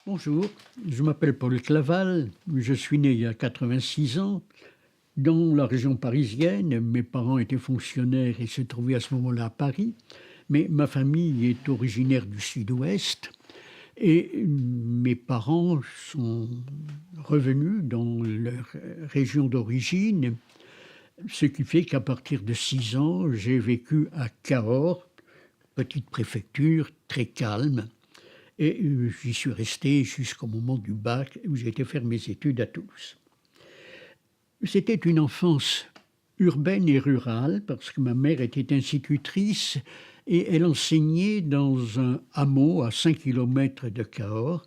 Bonjour, je m'appelle Paul Claval, je suis né il y a 86 ans dans la région parisienne. Mes parents étaient fonctionnaires et se trouvaient à ce moment-là à Paris, mais ma famille est originaire du Sud-Ouest et mes parents sont revenus dans leur région d'origine, ce qui fait qu'à partir de 6 ans, j'ai vécu à Cahors, petite préfecture très calme. Et j'y suis resté jusqu'au moment du bac où j'ai été faire mes études à Toulouse. C'était une enfance urbaine et rurale parce que ma mère était institutrice et elle enseignait dans un hameau à 5 kilomètres de Cahors.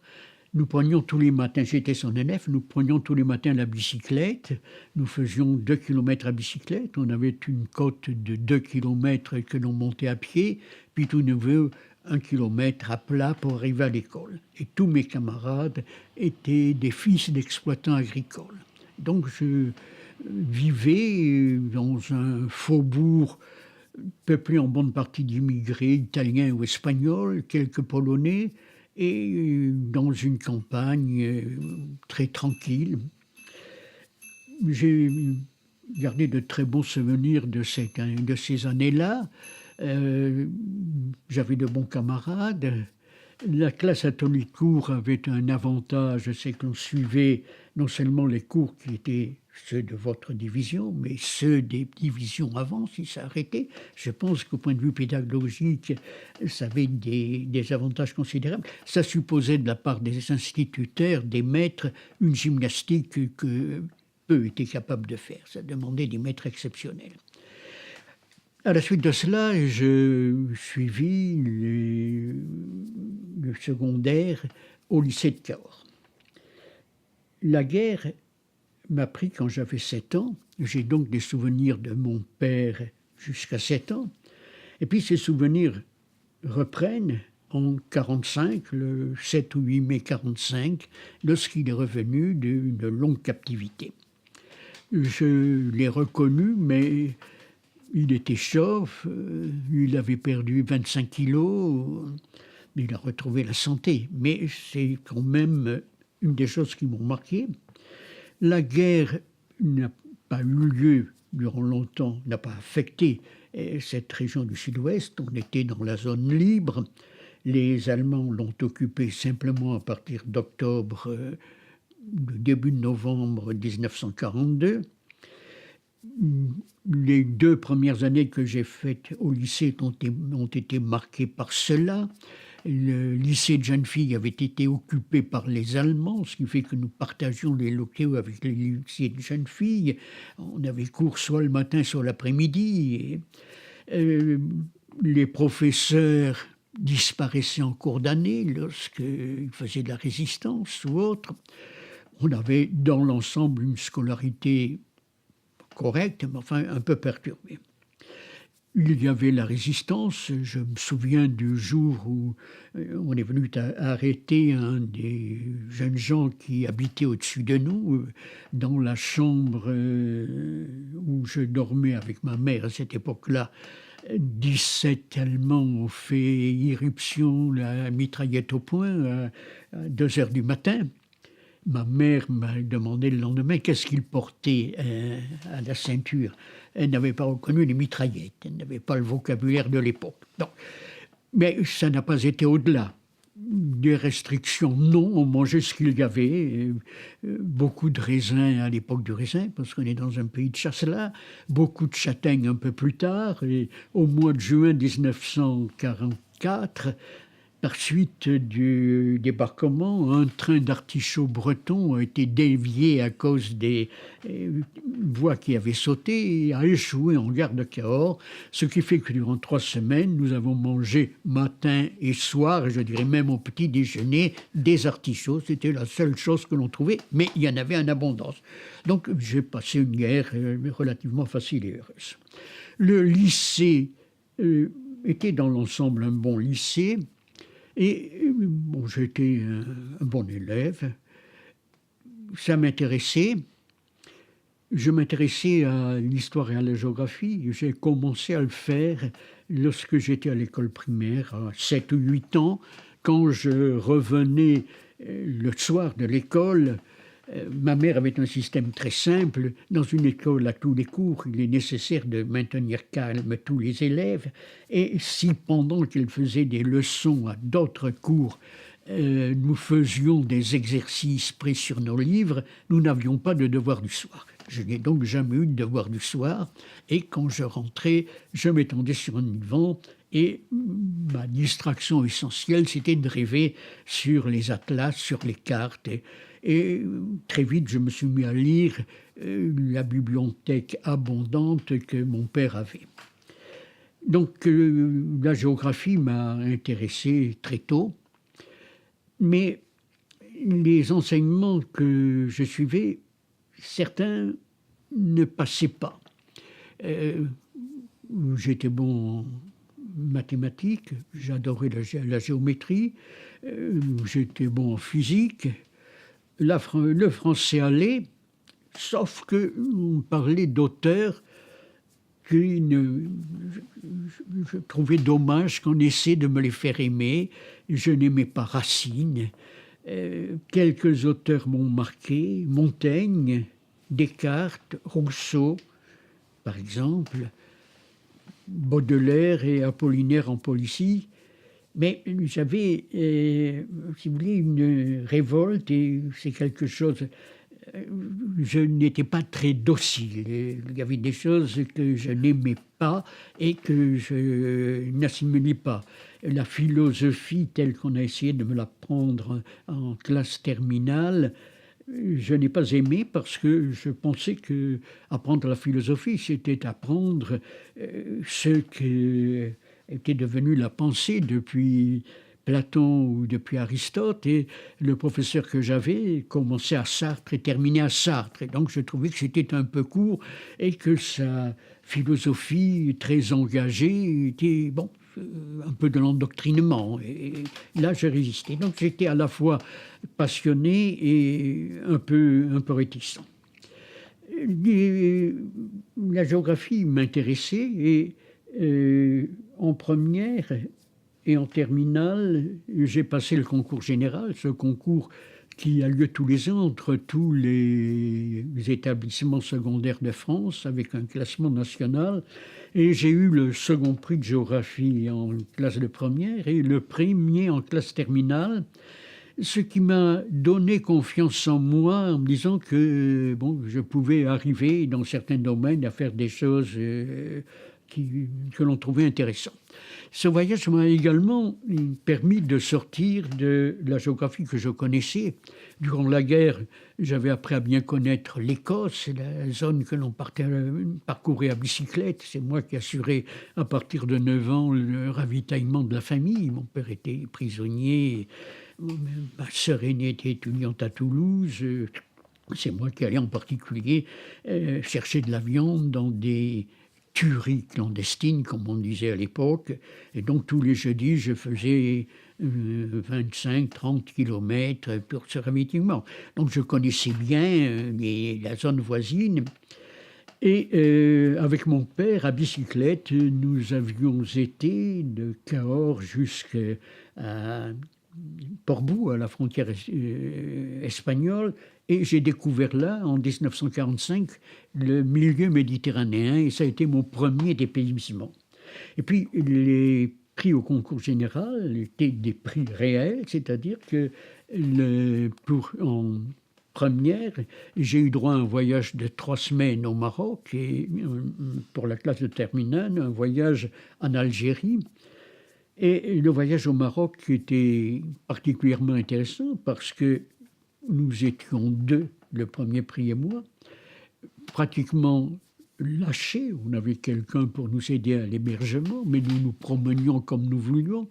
Nous prenions tous les matins, j'étais son élève, nous prenions tous les matins la bicyclette. Nous faisions 2 kilomètres à bicyclette. On avait une côte de 2 kilomètres que l'on montait à pied, puis tout nouveau 1 kilomètre à plat pour arriver à l'école. Et tous mes camarades étaient des fils d'exploitants agricoles. Donc je vivais dans un faubourg peuplé en bonne partie d'immigrés italiens ou espagnols, quelques Polonais, et dans une campagne très tranquille. J'ai gardé de très bons souvenirs de ces années-là. J'avais de bons camarades. La classe à Tolicourt avait un avantage, c'est qu'on suivait non seulement les cours qui étaient ceux de votre division, mais ceux des divisions avant, si ça arrêtait. Je pense qu'au point de vue pédagogique, ça avait des avantages considérables. Ça supposait de la part des instituteurs, des maîtres, une gymnastique que peu étaient capables de faire. Ça demandait des maîtres exceptionnels. À la suite de cela, je suivis le secondaire au lycée de Cahors. La guerre m'a pris quand j'avais 7 ans. J'ai donc des souvenirs de mon père jusqu'à 7 ans. Et puis ces souvenirs reprennent en 1945, le 7 ou 8 mai 1945, lorsqu'il est revenu d'une longue captivité. Je l'ai reconnu, mais il était chauve, il avait perdu 25 kilos, il a retrouvé la santé. Mais c'est quand même une des choses qui m'ont marqué. La guerre n'a pas eu lieu durant longtemps, n'a pas affecté cette région du Sud-Ouest. On était dans la zone libre. Les Allemands l'ont occupée simplement à partir d'octobre, début de novembre 1942. Les 2 premières années que j'ai faites au lycée ont été marquées par cela. Le lycée de jeunes filles avait été occupé par les Allemands, ce qui fait que nous partagions les locaux avec les lycées de jeunes filles. On avait cours soit le matin, soit l'après-midi. Les professeurs disparaissaient en cours d'année lorsqu'ils faisaient de la résistance ou autre. On avait dans l'ensemble une scolarité correcte, mais enfin un peu perturbée. Il y avait la résistance. Je me souviens du jour où on est venu arrêter un des jeunes gens qui habitait au-dessus de nous, dans la chambre où je dormais avec ma mère à cette époque-là. 17 Allemands ont fait irruption, la mitraillette au poing, à 2 heures du matin. Ma mère m'a demandé le lendemain qu'est-ce qu'il portait à la ceinture. Elle n'avait pas reconnu les mitraillettes, elle n'avait pas le vocabulaire de l'époque. Non. Mais ça n'a pas été au-delà. Des restrictions, non, on mangeait ce qu'il y avait. Beaucoup de raisins à l'époque du raisin, parce qu'on est dans un pays de chasse-là. Beaucoup de châtaignes un peu plus tard. Et au mois de juin 1944, par suite du débarquement, un train d'artichauts bretons a été dévié à cause des voies qui avaient sauté et a échoué en gare de Cahors, ce qui fait que durant 3 semaines, nous avons mangé matin et soir, et je dirais même au petit déjeuner, des artichauts. C'était la seule chose que l'on trouvait, mais il y en avait en abondance. Donc j'ai passé une guerre relativement facile et heureuse. Le lycée était dans l'ensemble un bon lycée. Et bon, j'étais un bon élève. Ça m'intéressait. Je m'intéressais à l'histoire et à la géographie. J'ai commencé à le faire lorsque j'étais à l'école primaire, à 7 ou 8 ans, quand je revenais le soir de l'école. Ma mère avait un système très simple. Dans une école, à tous les cours, il est nécessaire de maintenir calme tous les élèves. Et si pendant qu'elle faisait des leçons à d'autres cours, nous faisions des exercices pris sur nos livres, nous n'avions pas de devoir du soir. Je n'ai donc jamais eu de devoir du soir. Et quand je rentrais, je m'étendais sur un divan et ma distraction essentielle, c'était de rêver sur les atlas, sur les cartes. Et très vite, je me suis mis à lire la bibliothèque abondante que mon père avait. Donc la géographie m'a intéressé très tôt, mais les enseignements que je suivais, certains ne passaient pas. J'étais bon en mathématiques, j'adorais la géométrie, j'étais bon en physique. Le français allait, sauf qu'on parlait d'auteurs que je trouvais dommage qu'on essaie de me les faire aimer. Je n'aimais pas Racine. Quelques auteurs m'ont marqué, Montaigne, Descartes, Rousseau, par exemple, Baudelaire et Apollinaire en Palissy. Mais j'avais, si vous voulez, une révolte, et c'est quelque chose... Je n'étais pas très docile. Il y avait des choses que je n'aimais pas et que je n'assimilais pas. La philosophie telle qu'on a essayé de me l'apprendre en classe terminale, je n'ai pas aimé parce que je pensais que apprendre la philosophie, c'était apprendre ce que était devenu la pensée depuis Platon ou depuis Aristote, et le professeur que j'avais commençait à Sartre et terminait à Sartre. Et donc je trouvais que c'était un peu court et que sa philosophie très engagée était, bon, un peu de l'endoctrinement. Et là, j'ai résisté. Donc j'étais à la fois passionné et un peu réticent. La géographie m'intéressait et en première et en terminale, j'ai passé le concours général, ce concours qui a lieu tous les ans entre tous les établissements secondaires de France avec un classement national. Et j'ai eu le second prix de géographie en classe de première et le premier en classe terminale, ce qui m'a donné confiance en moi en me disant que bon, je pouvais arriver dans certains domaines à faire des choses que l'on trouvait intéressantes. Ce voyage m'a également permis de sortir de la géographie que je connaissais. Durant la guerre, j'avais appris à bien connaître l'Écosse, la zone que l'on parcourait à bicyclette. C'est moi qui assurais à partir de 9 ans le ravitaillement de la famille. Mon père était prisonnier, ma sœur aînée était étudiante à Toulouse. C'est moi qui allais en particulier chercher de la viande dans des tueries clandestines, comme on disait à l'époque. Et donc tous les jeudis, je faisais 25-30 kilomètres pour ce ravitaillement. Donc je connaissais bien la zone voisine. Et avec mon père, à bicyclette, nous avions été de Cahors jusqu'à Portbou, à la frontière espagnole, et j'ai découvert là, en 1945, le milieu méditerranéen, et ça a été mon premier dépaysement. Et puis, les prix au concours général étaient des prix réels, c'est-à-dire que en première, j'ai eu droit à un voyage de 3 semaines au Maroc, et pour la classe de terminale, un voyage en Algérie. Et le voyage au Maroc était particulièrement intéressant parce que nous étions deux, le premier prix et moi, pratiquement lâchés. On avait quelqu'un pour nous aider à l'hébergement, mais nous nous promenions comme nous voulions.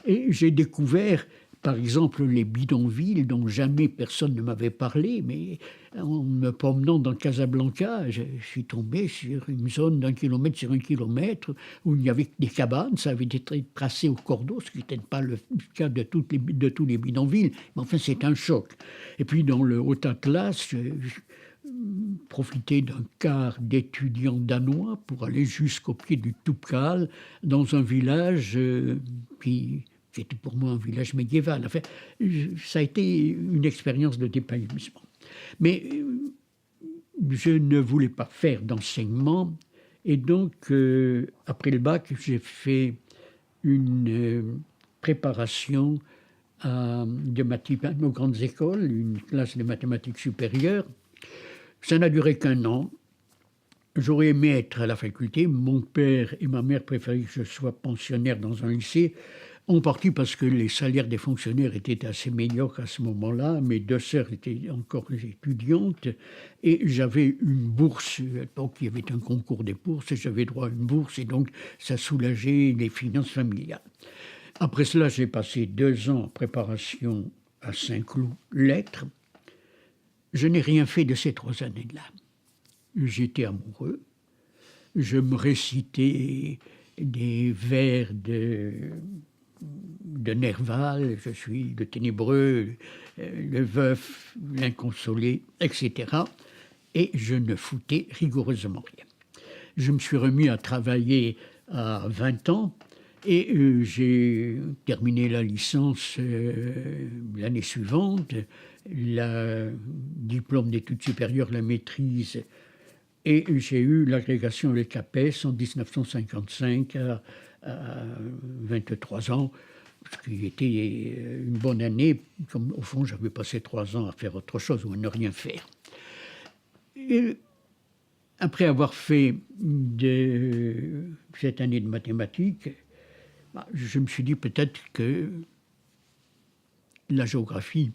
Et j'ai découvert Par exemple, les bidonvilles dont jamais personne ne m'avait parlé, mais en me promenant dans Casablanca, je suis tombé sur une zone d'1 kilomètre sur 1 kilomètre où il n'y avait que des cabanes, ça avait été tracé au cordeau, ce qui n'était pas le cas de tous les bidonvilles, mais enfin c'est un choc. Et puis dans le Haut-Atlas, profiter d'un quart d'étudiants danois pour aller jusqu'au pied du Toubkal, dans un village qui était pour moi un village médiéval. Enfin, ça a été une expérience de dépaysement. Mais je ne voulais pas faire d'enseignement, et donc, après le bac, j'ai fait une préparation aux grandes écoles, une classe de mathématiques supérieures. Ça n'a duré qu'1 an. J'aurais aimé être à la faculté. Mon père et ma mère préféraient que je sois pensionnaire dans un lycée, en partie parce que les salaires des fonctionnaires étaient assez médiocres à ce moment-là. Mes 2 sœurs étaient encore étudiantes et j'avais une bourse. À l'époque, il y avait un concours des bourses et j'avais droit à une bourse, et donc ça soulageait les finances familiales. Après cela, j'ai passé 2 ans en préparation à Saint-Cloud, lettres. Je n'ai rien fait de ces 3 années-là. J'étais amoureux, je me récitais des vers de Nerval, je suis le ténébreux, le veuf, l'inconsolé, etc. Et je ne foutais rigoureusement rien. Je me suis remis à travailler à 20 ans et j'ai terminé la licence l'année suivante, le diplôme d'études supérieures, la maîtrise, et j'ai eu l'agrégation avec CAPES en 1955 à 23 ans, ce qui était une bonne année. Comme au fond, j'avais passé 3 ans à faire autre chose ou à ne rien faire. Et après avoir fait cette année de mathématiques, je me suis dit peut-être que la géographie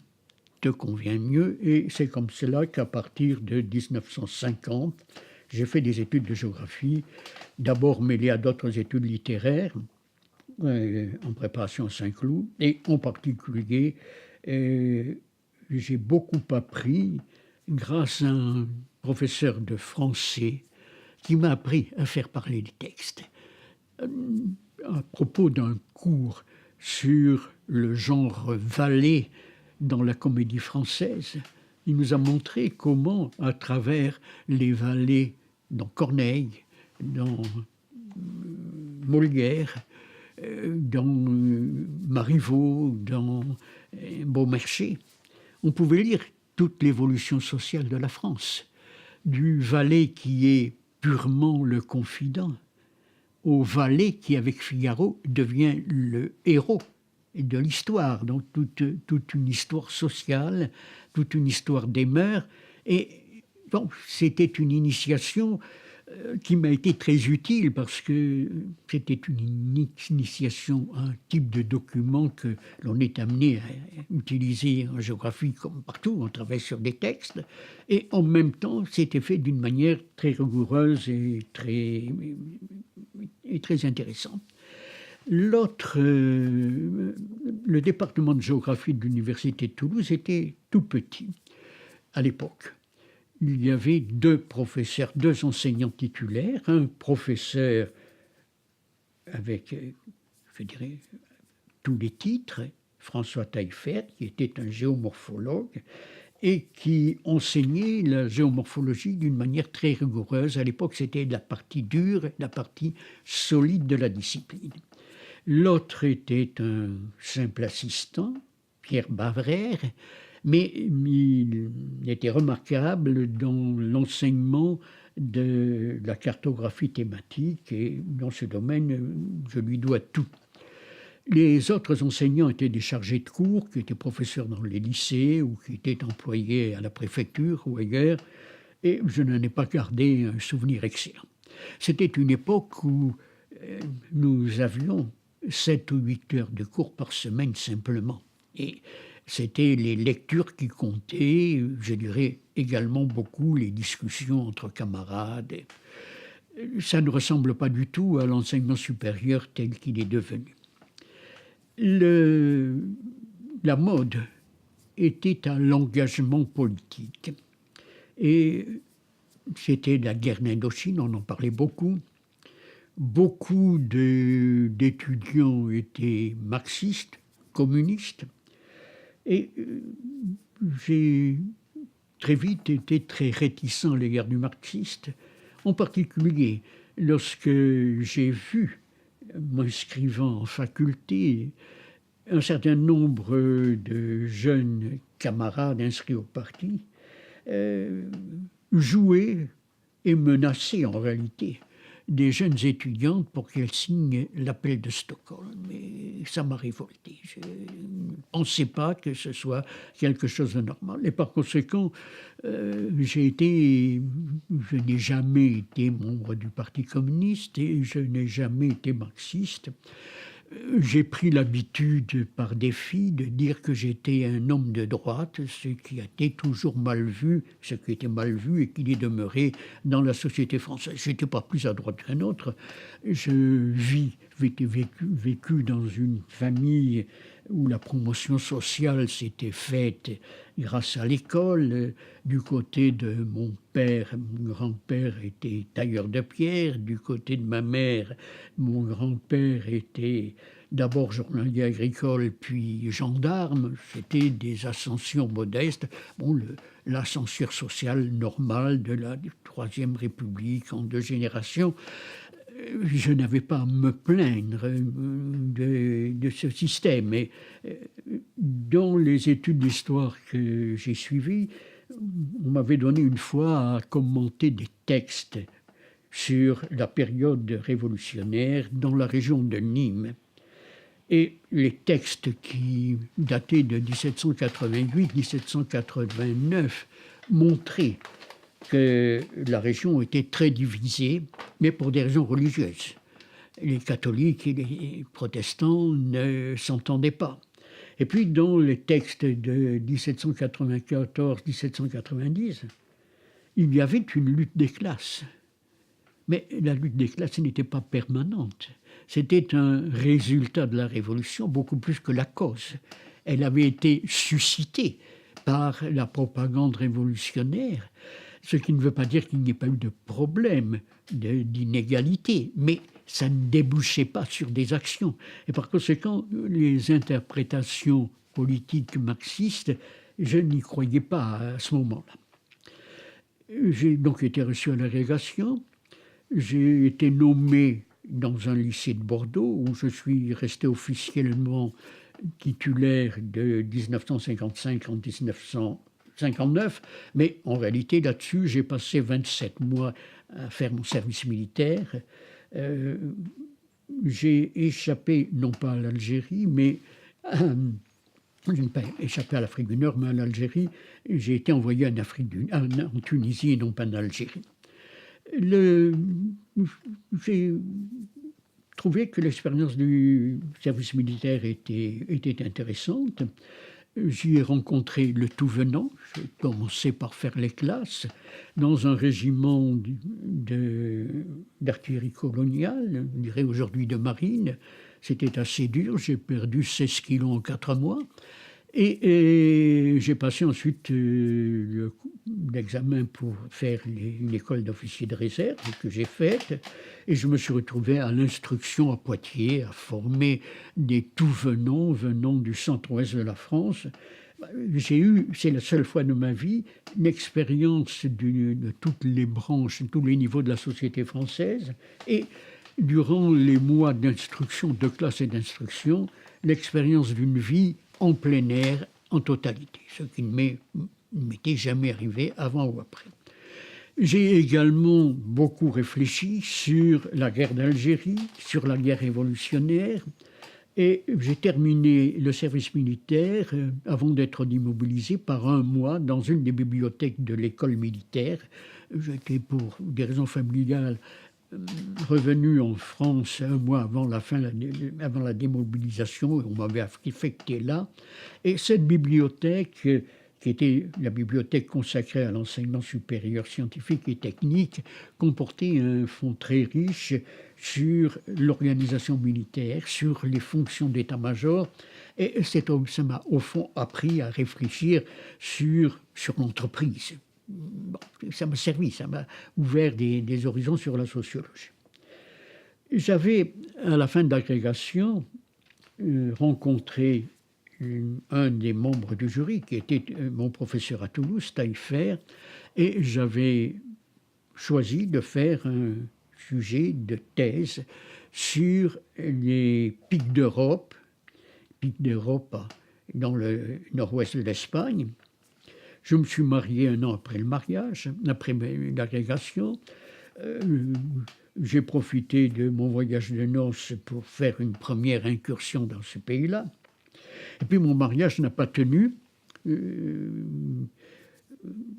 te convient mieux, et c'est comme cela qu'à partir de 1950, j'ai fait des études de géographie, d'abord mêlées à d'autres études littéraires, en préparation à Saint-Cloud, et en particulier, j'ai beaucoup appris grâce à un professeur de français qui m'a appris à faire parler les textes. À propos d'un cours sur le genre valet dans la comédie française, il nous a montré comment, à travers les valets dans Corneille, dans Molière, dans Marivaux, dans Beaumarchais, on pouvait lire toute l'évolution sociale de la France, du valet qui est purement le confident, au valet qui, avec Figaro, devient le héros de l'histoire. Donc toute une histoire sociale, toute une histoire des mœurs. Et bon, c'était une initiation qui m'a été très utile, parce que c'était une initiation à un type de document que l'on est amené à utiliser en géographie comme partout. On travaille sur des textes, et en même temps c'était fait d'une manière très rigoureuse et très intéressante. Le département de géographie de l'Université de Toulouse était tout petit à l'époque. Il y avait 2 professeurs, 2 enseignants titulaires, un professeur avec, je dirais, tous les titres, François Taillefer, qui était un géomorphologue et qui enseignait la géomorphologie d'une manière très rigoureuse. À l'époque, c'était la partie dure, la partie solide de la discipline. L'autre était un simple assistant, Pierre Bavrère, mais il était remarquable dans l'enseignement de la cartographie thématique, et dans ce domaine, je lui dois tout. Les autres enseignants étaient des chargés de cours, qui étaient professeurs dans les lycées ou qui étaient employés à la préfecture ou ailleurs, et je n'en ai pas gardé un souvenir excellent. C'était une époque où nous avions 7 ou 8 heures de cours par semaine simplement, et c'était les lectures qui comptaient, je dirais également beaucoup les discussions entre camarades. Ça ne ressemble pas du tout à l'enseignement supérieur tel qu'il est devenu. la mode était à l'engagement politique. Et c'était la guerre d'Indochine, on en parlait beaucoup. Beaucoup d'étudiants étaient marxistes, communistes. Et j'ai très vite été très réticent à l'égard du marxiste, en particulier lorsque j'ai vu, m'inscrivant en faculté, un certain nombre de jeunes camarades inscrits au parti jouer et menacer en réalité des jeunes étudiantes pour qu'elles signent l'appel de Stockholm. Et ça m'a révolté. Je ne pensais pas que ce soit quelque chose de normal. Et par conséquent, je n'ai jamais été membre du Parti communiste et je n'ai jamais été marxiste. J'ai pris l'habitude, par défi, de dire que j'étais un homme de droite, ce qui a été toujours mal vu, ce qui était mal vu et qui est demeuré dans la société française. Je n'étais pas plus à droite qu'un autre. J'ai vécu dans une famille où la promotion sociale s'était faite grâce à l'école. Du côté de mon père, mon grand-père était tailleur de pierre. Du côté de ma mère, mon grand-père était d'abord journalier agricole, puis gendarme. C'était des ascensions modestes. Bon, l'ascenseur social normal de la Troisième République en 2 générations. Je n'avais pas à me plaindre de ce système. Mais dans les études d'histoire que j'ai suivies, on m'avait donné une fois à commenter des textes sur la période révolutionnaire dans la région de Nîmes. Et les textes qui dataient de 1788-1789 montraient que la région était très divisée, mais pour des raisons religieuses. Les catholiques et les protestants ne s'entendaient pas. Et puis dans les textes de 1794-1790, il y avait une lutte des classes. Mais la lutte des classes n'était pas permanente. C'était un résultat de la Révolution beaucoup plus que la cause. Elle avait été suscitée par la propagande révolutionnaire, ce qui ne veut pas dire qu'il n'y ait pas eu de problème d'inégalité, mais ça ne débouchait pas sur des actions. Et par conséquent, les interprétations politiques marxistes, je n'y croyais pas à ce moment-là. J'ai donc été reçu à l'agrégation. J'ai été nommé dans un lycée de Bordeaux où je suis resté officiellement titulaire de 1955 en 1959, mais en réalité là-dessus j'ai passé 27 mois à faire mon service militaire. J'ai échappé non pas à l'Algérie, mais je n'ai pas échappé à l'Afrique du Nord, mais à l'Algérie. J'ai été envoyé en Tunisie et non pas en Algérie. J'ai trouvé que l'expérience du service militaire était intéressante. J'y ai rencontré le tout venant. J'ai commencé par faire les classes dans un régiment d'artillerie coloniale, on dirait aujourd'hui de marine. C'était assez dur. J'ai perdu 16 kilos en 4 mois. Et j'ai passé ensuite l'examen pour faire une école d'officier de réserve que j'ai faite. Et je me suis retrouvé à l'instruction à Poitiers, à former des tout-venants venant du centre-ouest de la France. J'ai eu, c'est la seule fois de ma vie, une expérience de toutes les branches, de tous les niveaux de la société française. Et durant les mois d'instruction, de classe et d'instruction, l'expérience d'une vie en plein air, en totalité, ce qui ne m'était jamais arrivé avant ou après. J'ai également beaucoup réfléchi sur la guerre d'Algérie, sur la guerre révolutionnaire, et j'ai terminé le service militaire avant d'être démobilisé par 1 mois dans une des bibliothèques de l'école militaire. J'étais pour des raisons familiales revenu en France 1 mois avant la démobilisation, on m'avait affecté là. Et cette bibliothèque, qui était la bibliothèque consacrée à l'enseignement supérieur scientifique et technique, comportait un fonds très riche sur l'organisation militaire, sur les fonctions d'état-major. Et ça m'a au fond appris à réfléchir sur l'entreprise. Bon, ça m'a servi, ça m'a ouvert des horizons sur la sociologie. J'avais, à la fin de l'agrégation, rencontré un des membres du jury, qui était mon professeur à Toulouse, Taillefer, et j'avais choisi de faire un sujet de thèse sur les pics d'Europe dans le nord-ouest de l'Espagne. Je me suis marié un an après le mariage, après l'agrégation. J'ai profité de mon voyage de noces pour faire une première incursion dans ce pays-là. Et puis mon mariage n'a pas tenu.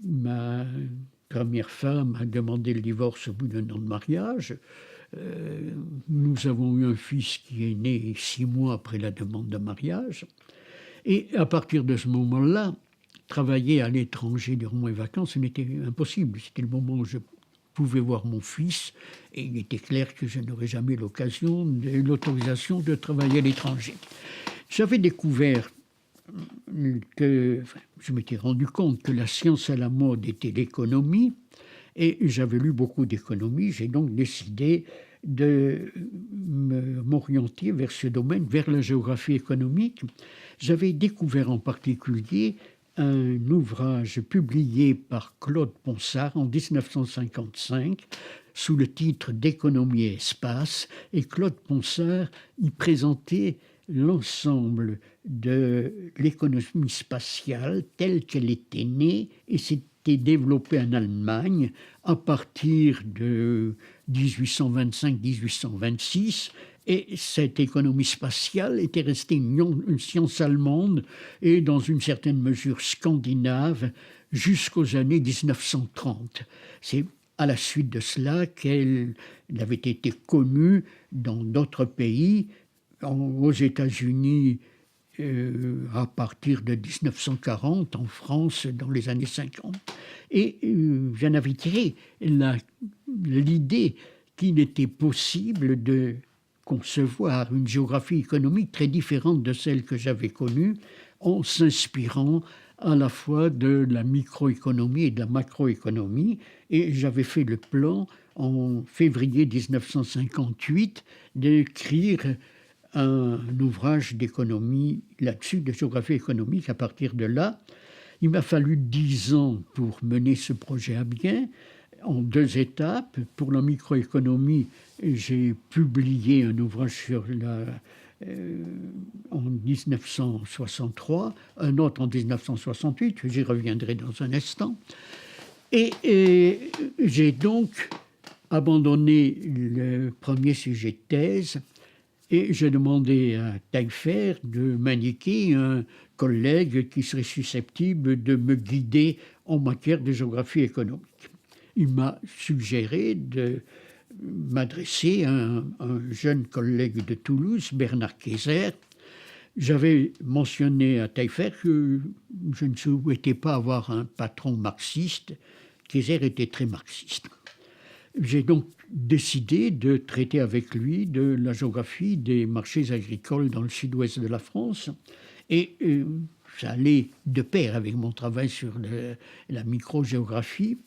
Ma première femme a demandé le divorce au bout d'un an de mariage. Nous avons eu un fils qui est né 6 mois après la demande de mariage. Et à partir de ce moment-là, travailler à l'étranger durant mes vacances n'était impossible. C'était le moment où je pouvais voir mon fils et il était clair que je n'aurais jamais l'autorisation de travailler à l'étranger. J'avais découvert je m'étais rendu compte que la science à la mode était l'économie et j'avais lu beaucoup d'économie. J'ai donc décidé de m'orienter vers ce domaine, vers la géographie économique. J'avais découvert en particulier un ouvrage publié par Claude Ponsard en 1955 sous le titre d'Économie et espace, et Claude Ponsard y présentait l'ensemble de l'économie spatiale telle qu'elle était née et s'était développée en Allemagne à partir de 1825-1826. Et cette économie spatiale était restée une science allemande et dans une certaine mesure scandinave jusqu'aux années 1930. C'est à la suite de cela qu'elle avait été connue dans d'autres pays, aux États-Unis à partir de 1940, en France dans les années 50. Et j'en avais tiré l'idée qu'il était possible de concevoir une géographie économique très différente de celle que j'avais connue, en s'inspirant à la fois de la microéconomie et de la macroéconomie. Et j'avais fait le plan en février 1958 d'écrire un ouvrage d'économie là-dessus, de géographie économique. À partir de là, il m'a fallu 10 ans pour mener ce projet à bien, en 2 étapes. Pour la microéconomie, j'ai publié un ouvrage en 1963, un autre en 1968, j'y reviendrai dans un instant. Et j'ai donc abandonné le premier sujet de thèse et j'ai demandé à Taillefer de m'indiquer un collègue qui serait susceptible de me guider en matière de géographie économique. Il m'a suggéré de m'adresser à un jeune collègue de Toulouse, Bernard Kayser. J'avais mentionné à Taillefer que je ne souhaitais pas avoir un patron marxiste. Kayser était très marxiste. J'ai donc décidé de traiter avec lui de la géographie des marchés agricoles dans le sud-ouest de la France. Et ça allait de pair avec mon travail sur la microgéographie.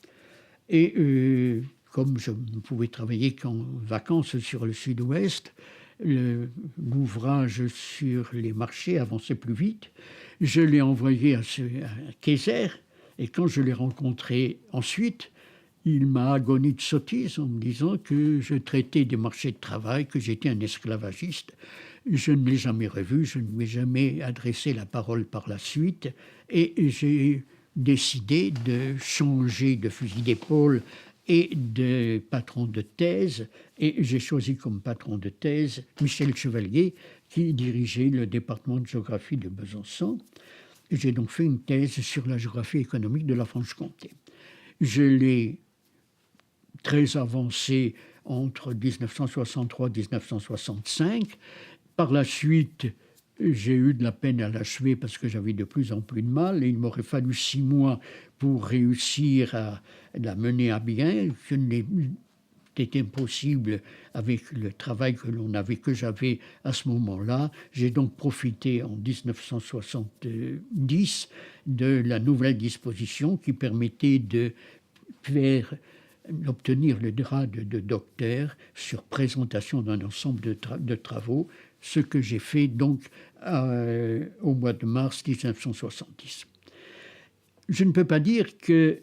Et comme je ne pouvais travailler qu'en vacances sur le sud-ouest, l'ouvrage sur les marchés avançait plus vite. Je l'ai envoyé à Kayser, et quand je l'ai rencontré ensuite, il m'a agoné de sottise en me disant que je traitais des marchés de travail, que j'étais un esclavagiste. Je ne l'ai jamais revu, je ne lui ai jamais adressé la parole par la suite, et j'ai décidé de changer de fusil d'épaule et de patron de thèse, et j'ai choisi comme patron de thèse Michel Chevalier, qui dirigeait le département de géographie de Besançon. J'ai donc fait une thèse sur la géographie économique de la Franche-Comté. Je l'ai très avancée entre 1963 et 1965. Par la suite, j'ai eu de la peine à l'achever parce que j'avais de plus en plus de mal et il m'aurait fallu 6 mois pour réussir à la mener à bien. Je ne l'ai était impossible avec le travail que j'avais à ce moment-là. J'ai donc profité en 1970 de la nouvelle disposition qui permettait d'obtenir le grade de docteur sur présentation d'un ensemble de travaux, ce que j'ai fait donc au mois de mars 1970. Je ne peux pas dire que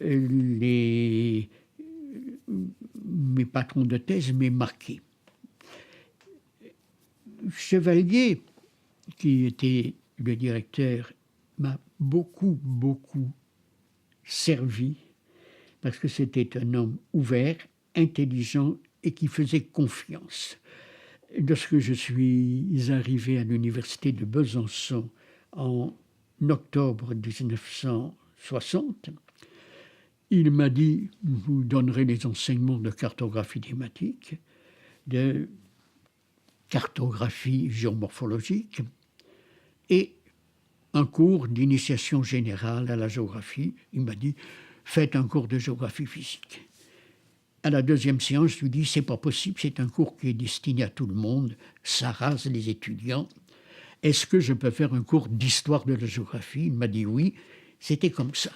mes patrons de thèse m'aient marqué. Chevalier, qui était le directeur, m'a beaucoup servi parce que c'était un homme ouvert, intelligent et qui faisait confiance. Lorsque je suis arrivé à l'université de Besançon en octobre 1960, il m'a dit « Vous donnerez les enseignements de cartographie thématique, de cartographie géomorphologique et un cours d'initiation générale à la géographie. » Il m'a dit « Faites un cours de géographie physique. » À la deuxième séance, je lui dis « C'est pas possible, c'est un cours qui est destiné à tout le monde, ça rase les étudiants. Est-ce que je peux faire un cours d'histoire de la géographie ?» Il m'a dit « Oui. » C'était comme ça.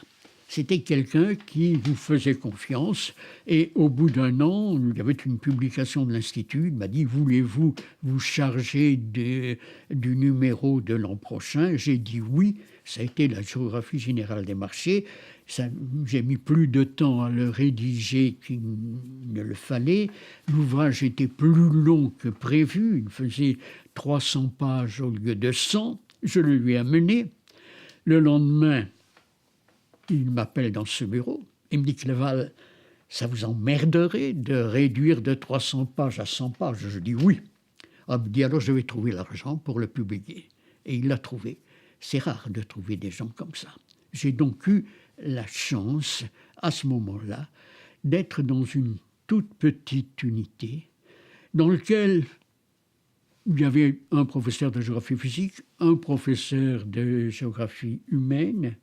C'était quelqu'un qui vous faisait confiance et au bout d'un an, il y avait une publication de l'Institut, il m'a dit « Voulez-vous vous charger du numéro de l'an prochain ?» J'ai dit oui, ça a été la géographie générale des marchés. J'ai mis plus de temps à le rédiger qu'il ne le fallait. L'ouvrage était plus long que prévu, il faisait 300 pages au lieu de 100. Je le lui ai amené. Le lendemain, il m'appelle dans ce bureau. Il me dit « Cléval, ça vous emmerderait de réduire de 300 pages à 100 pages ?» Je dis « Oui. » Il me dit « Alors je vais trouver l'argent pour le publier. » Et il l'a trouvé. C'est rare de trouver des gens comme ça. J'ai donc eu la chance, à ce moment-là, d'être dans une toute petite unité dans laquelle il y avait un professeur de géographie physique, un professeur de géographie humaine,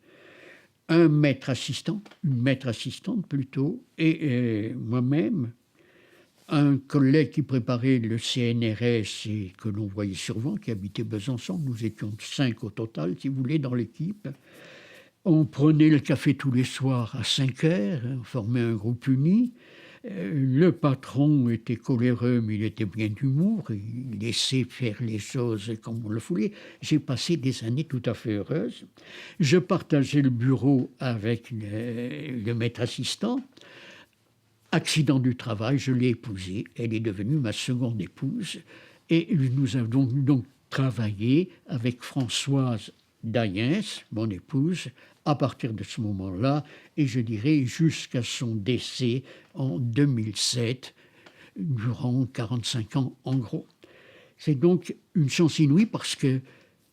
un maître assistant, une maître assistante plutôt, et moi-même, un collègue qui préparait le CNRS et que l'on voyait souvent, qui habitait Besançon. Nous étions 5 au total, si vous voulez, dans l'équipe. On prenait le café tous les soirs à 5 heures, on formait un groupe uni. Le patron était coléreux, mais il était bien d'humour, il laissait faire les choses comme on le voulait. J'ai passé des années tout à fait heureuses. Je partageais le bureau avec le maître assistant. Accident du travail, je l'ai épousée, elle est devenue ma seconde épouse. Et nous avons donc travaillé avec Françoise Dayens, mon épouse, à partir de ce moment-là, et je dirais jusqu'à son décès en 2007, durant 45 ans en gros. C'est donc une chance inouïe parce que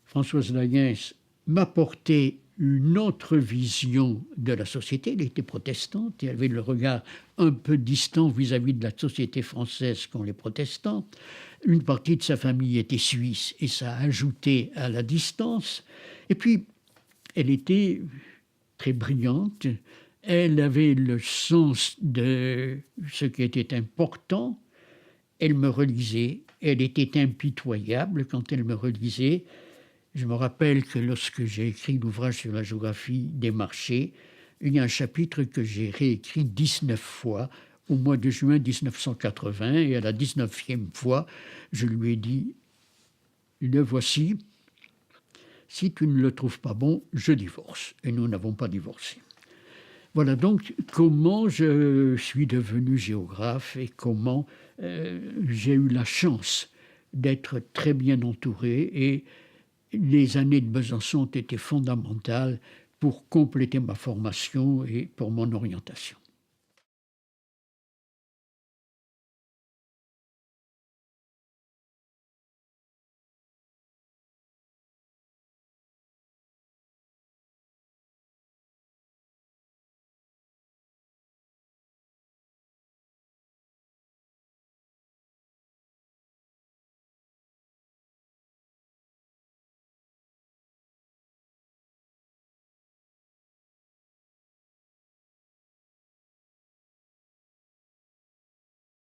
Françoise Dayens m'apportait une autre vision de la société. Elle était protestante et elle avait le regard un peu distant vis-à-vis de la société française qu'ont les protestants. Une partie de sa famille était suisse et ça ajoutait à la distance. Et puis, elle était très brillante. Elle avait le sens de ce qui était important. Elle me relisait. Elle était impitoyable quand elle me relisait. Je me rappelle que lorsque j'ai écrit l'ouvrage sur la géographie des marchés, il y a un chapitre que j'ai réécrit 19 fois au mois de juin 1980, et à la 19e fois, je lui ai dit « Le voici, si tu ne le trouves pas bon, je divorce. » Et nous n'avons pas divorcé. Voilà donc comment je suis devenu géographe et comment j'ai eu la chance d'être très bien entouré, et les années de Besançon ont été fondamentales pour compléter ma formation et pour mon orientation.